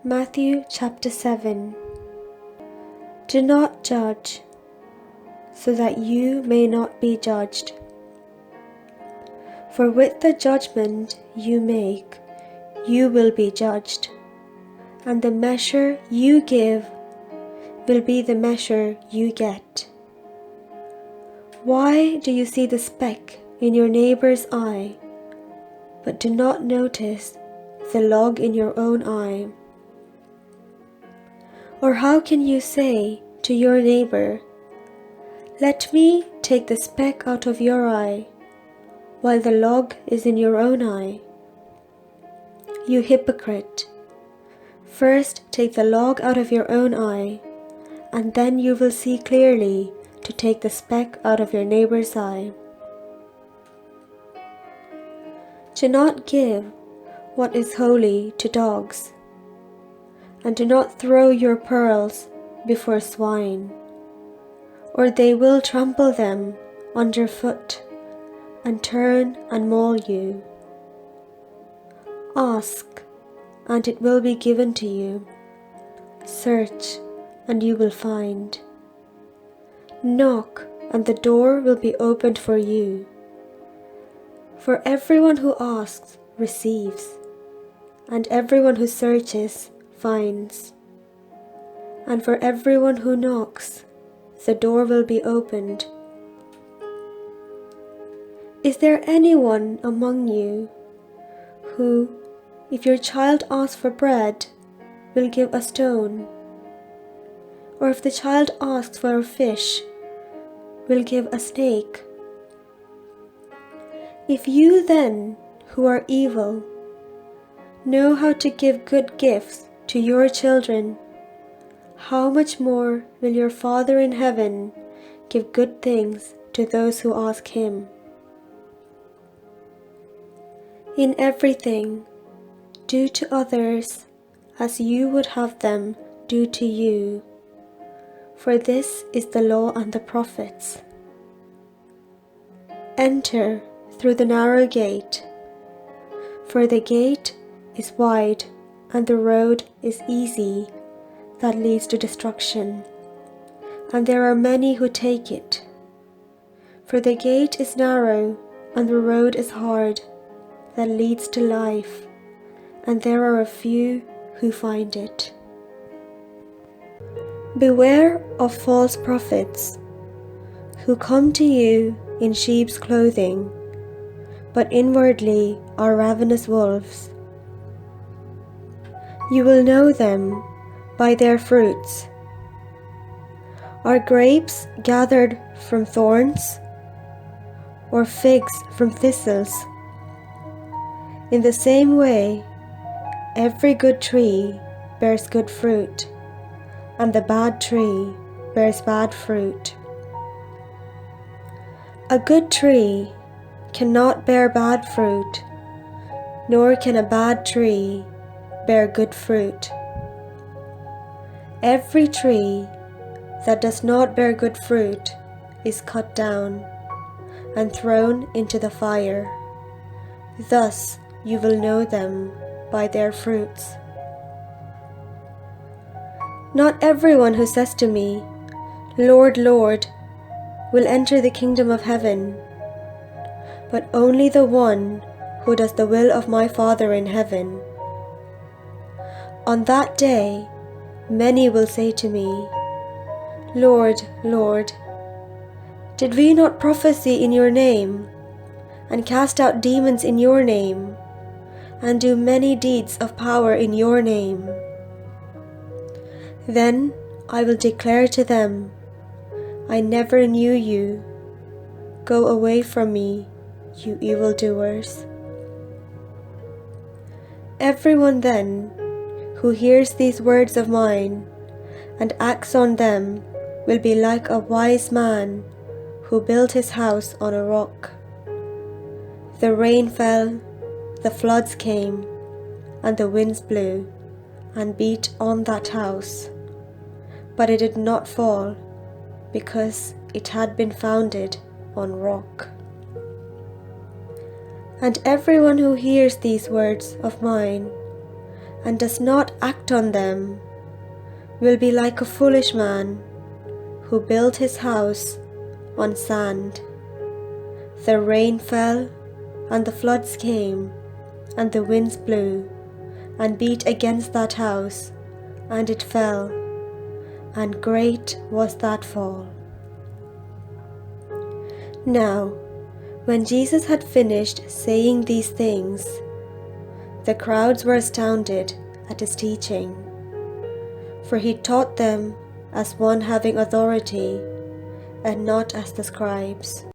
Matthew chapter 7. Do not judge, so that you may not be judged. For with the judgment you make, you will be judged, and the measure you give will be the measure you get. Why do you see the speck in your neighbor's eye, but do not notice the log in your own eye? Or how can you say to your neighbor, "Let me take the speck out of your eye," while the log is in your own eye? You hypocrite! First take the log out of your own eye, and then you will see clearly to take the speck out of your neighbor's eye. Do not give what is holy to dogs, and do not throw your pearls before swine, or they will trample them underfoot and turn and maul you. Ask, and it will be given to you. Search, and you will find. Knock, and the door will be opened for you. For everyone who asks receives, and everyone who searches finds. And for everyone who knocks, the door will be opened. Is there anyone among you who, if your child asks for bread, will give a stone? Or if the child asks for a fish, will give a snake? If you then, who are evil, know how to give good gifts to your children, how much more will your Father in heaven give good things to those who ask him? In everything, do to others as you would have them do to you, for this is the law and the prophets. Enter through the narrow gate, for the gate is wide and the road is easy that leads to destruction, and there are many who take it. For the gate is narrow and the road is hard that leads to life, and there are a few who find it. Beware of false prophets, who come to you in sheep's clothing, but inwardly are ravenous wolves. You will know them by their fruits. Are grapes gathered from thorns, or figs from thistles? In the same way, every good tree bears good fruit, and the bad tree bears bad fruit. A good tree cannot bear bad fruit, nor can a bad tree bear good fruit. Every tree that does not bear good fruit is cut down and thrown into the fire. Thus you will know them by their fruits. Not everyone who says to me, "Lord, Lord," will enter the kingdom of heaven, but only the one who does the will of my Father in heaven. On that day, many will say to me, "Lord, Lord, did we not prophesy in your name, and cast out demons in your name, and do many deeds of power in your name?" Then I will declare to them, "I never knew you. Go away from me, you evildoers." Everyone then who hears these words of mine and acts on them will be like a wise man who built his house on a rock. The rain fell, the floods came, and the winds blew and beat on that house, but it did not fall, because it had been founded on rock. And everyone who hears these words of mine and does not act on them will be like a foolish man who built his house on sand. The rain fell, and the floods came, and the winds blew, and beat against that house, and it fell, and great was that fall. Now, when Jesus had finished saying these things, the crowds were astounded at his teaching, for he taught them as one having authority, and not as the scribes.